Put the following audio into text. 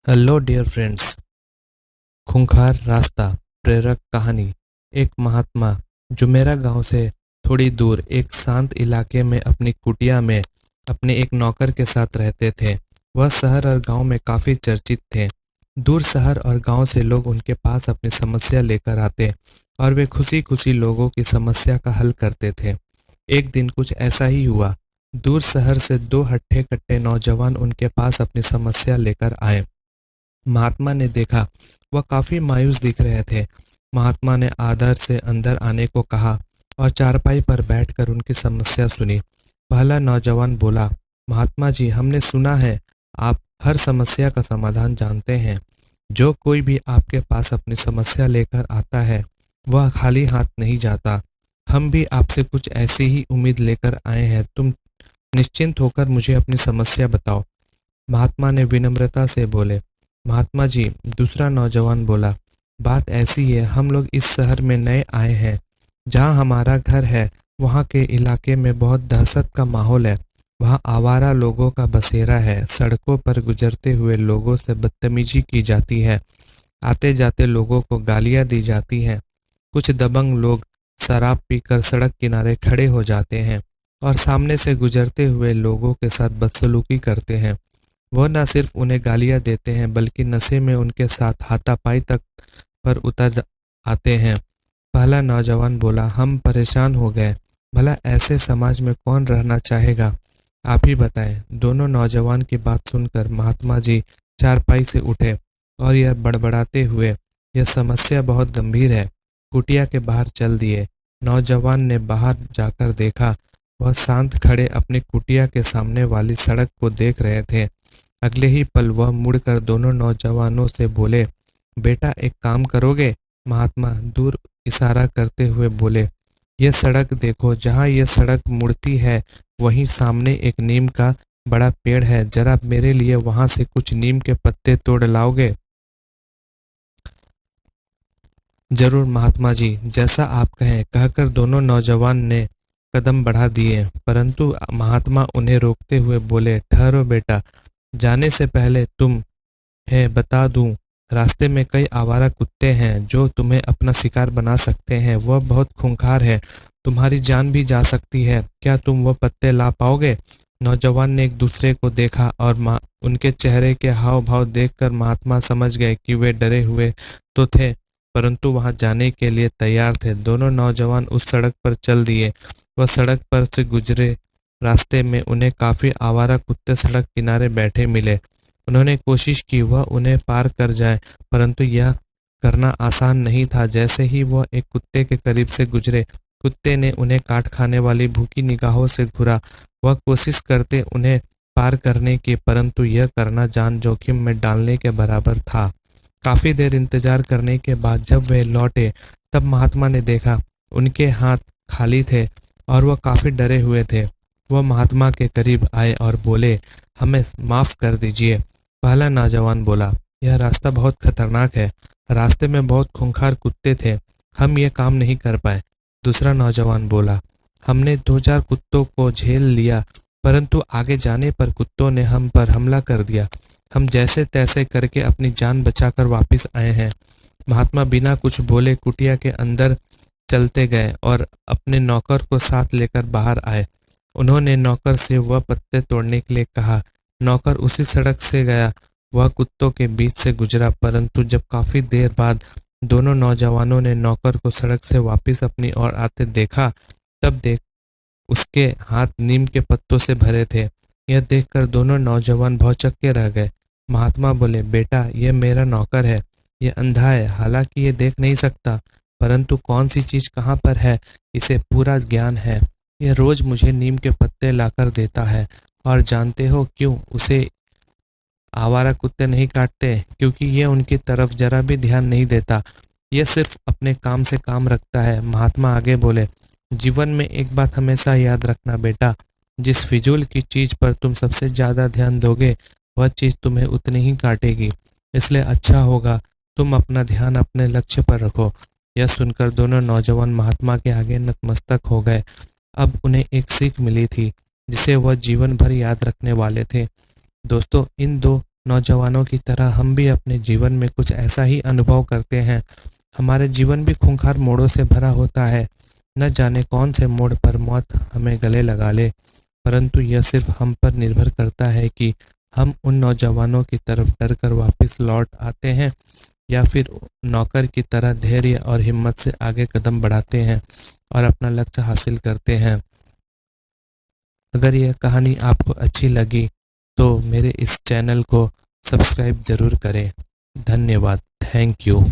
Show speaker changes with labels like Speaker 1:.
Speaker 1: Hello dear friends. खूंखार रास्ता प्रेरक कहानी। एक महात्मा जो मेरा गांव से थोड़ी दूर एक शांत इलाके में अपनी कुटिया में अपने एक नौकर के साथ रहते थे। वह शहर और गांव में काफी चर्चित थे। दूर शहर और गांव से लोग उनके पास अपनी समस्या लेकर आते और वे खुशी खुशी लोगों की समस्या का हल करते थे। एक दिन कुछ ऐसा ही हुआ। दूर शहर से दो हट्टे कट्टे नौजवान उनके पास अपनी समस्या लेकर आए। महात्मा ने देखा वह काफी मायूस दिख रहे थे। महात्मा ने आदर से अंदर आने को कहा और चारपाई पर बैठकर उनकी समस्या सुनी। पहला नौजवान बोला, महात्मा जी, हमने सुना है आप हर समस्या का समाधान जानते हैं। जो कोई भी आपके पास अपनी समस्या लेकर आता है वह खाली हाथ नहीं जाता। हम भी आपसे कुछ ऐसी ही उम्मीद लेकर आए हैं। तुम निश्चिंत होकर मुझे अपनी समस्या बताओ। महात्मा ने विनम्रता से बोले। महात्मा जी, दूसरा नौजवान बोला, बात ऐसी है, हम लोग इस शहर में नए आए हैं। जहाँ हमारा घर है वहाँ के इलाके में बहुत दहशत का माहौल है। वहाँ आवारा लोगों का बसेरा है। सड़कों पर गुजरते हुए लोगों से बदतमीजी की जाती है। आते जाते लोगों को गालियाँ दी जाती हैं। कुछ दबंग लोग शराब पीकर सड़क किनारे खड़े हो जाते हैं और सामने से गुजरते हुए लोगों के साथ बदसलूकी करते हैं। वो न सिर्फ उन्हें गालियां देते हैं बल्कि नशे में उनके साथ हाथापाई तक पर आते हैं। पहला नौजवान बोला, हम परेशान हो गए। भला ऐसे समाज में कौन रहना चाहेगा? आप ही बताएं। दोनों नौजवान की बात सुनकर महात्मा जी चारपाई से उठे और यह बड़बड़ाते हुए, यह समस्या बहुत गंभीर है, कुटिया के बाहर चल दिए। नौजवान ने बाहर जाकर देखा। वह शांत खड़े अपनी कुटिया के सामने वाली सड़क को देख रहे थे। अगले ही पल वह मुड़कर दोनों नौजवानों से बोले, बेटा एक काम करोगे? महात्मा दूर इशारा करते हुए बोले, यह सड़क देखो, जहाँ यह सड़क मुड़ती है वहीं सामने एक नीम का बड़ा पेड़ है। जरा मेरे लिए वहां से कुछ नीम के पत्ते तोड़ लाओगे? जरूर महात्मा जी, जैसा आप कहें, कहकर दोनों नौजवान ने कदम बढ़ा दिए। परंतु महात्मा उन्हें रोकते हुए बोले, ठहरो बेटा, जाने से पहले है बता दूं, रास्ते में कई आवारा कुत्ते हैं जो तुम्हें अपना शिकार बना सकते हैं। वह बहुत खूंखार है, तुम्हारी जान भी जा सकती है। क्या तुम वह पत्ते ला पाओगे? नौजवान ने एक दूसरे को देखा और उनके चेहरे के हाव भाव देखकर महात्मा समझ गए कि वे डरे हुए तो थे परंतु वहां जाने के लिए तैयार थे। दोनों नौजवान उस सड़क पर चल दिए। वह सड़क पर से गुजरे रास्ते में उन्हें काफी आवारा कुत्ते सड़क किनारे बैठे मिले। उन्होंने कोशिश की वह उन्हें पार कर जाए, परंतु यह करना आसान नहीं था। जैसे ही वह एक कुत्ते के करीब से गुजरे, कुत्ते ने उन्हें काट खाने वाली भूखी निगाहों से घूरा। वह कोशिश करते उन्हें पार करने की, परंतु यह करना जान जोखिम में डालने के बराबर था। काफी देर इंतजार करने के बाद जब वे लौटे तब महात्मा ने देखा उनके हाथ खाली थे और वह काफी डरे हुए थे। वह महात्मा के करीब आए और बोले, हमें माफ कर दीजिए। पहला नौजवान बोला, यह रास्ता बहुत खतरनाक है, रास्ते में बहुत खूंखार कुत्ते थे, हम ये काम नहीं कर पाए। दूसरा नौजवान बोला, हमने 2-4 कुत्तों को झेल लिया, परंतु आगे जाने पर कुत्तों ने हम पर हमला कर दिया। हम जैसे तैसे करके अपनी जान बचाकर वापस आए हैं। महात्मा बिना कुछ बोले कुटिया के अंदर चलते गए और अपने नौकर को साथ लेकर बाहर आए। उन्होंने नौकर से वह पत्ते तोड़ने के लिए कहा। नौकर उसी सड़क से गया। वह कुत्तों के बीच से गुजरा, परंतु जब काफी देर बाद दोनों नौजवानों ने नौकर को सड़क से वापस अपनी ओर आते देखा, तब देख उसके हाथ नीम के पत्तों से भरे थे। यह देखकर दोनों नौजवान भौचक्के रह गए। महात्मा बोले, बेटा, यह मेरा नौकर है। यह अंधा है, हालांकि ये देख नहीं सकता, परंतु कौन सी चीज कहाँ पर है इसे पूरा ज्ञान है। यह रोज मुझे नीम के पत्ते लाकर देता है। और जानते हो क्यों उसे आवारा कुत्ते नहीं काटते? क्योंकि ये उनकी तरफ जरा भी ध्यान नहीं देता। यह सिर्फ अपने काम से काम रखता है। महात्मा आगे बोले, जीवन में एक बात हमेशा याद रखना बेटा, जिस फिजूल की चीज पर तुम सबसे ज्यादा ध्यान दोगे वह चीज तुम्हें उतनी ही काटेगी। इसलिए अच्छा होगा तुम अपना ध्यान अपने लक्ष्य पर रखो। यह सुनकर दोनों नौजवान महात्मा के आगे नतमस्तक हो गए। अब उन्हें एक सीख मिली थी जिसे वह जीवन भर याद रखने वाले थे। दोस्तों, इन दो नौजवानों की तरह हम भी अपने जीवन में कुछ ऐसा ही अनुभव करते हैं। हमारे जीवन भी खूंखार मोड़ों से भरा होता है। न जाने कौन से मोड़ पर मौत हमें गले लगा ले, परंतु यह सिर्फ हम पर निर्भर करता है कि हम उन नौजवानों की तरफ डरकर वापस लौट आते हैं या फिर नौकर की तरह धैर्य और हिम्मत से आगे कदम बढ़ाते हैं और अपना लक्ष्य हासिल करते हैं। अगर यह कहानी आपको अच्छी लगी तो मेरे इस चैनल को सब्सक्राइब ज़रूर करें। धन्यवाद। Thank you.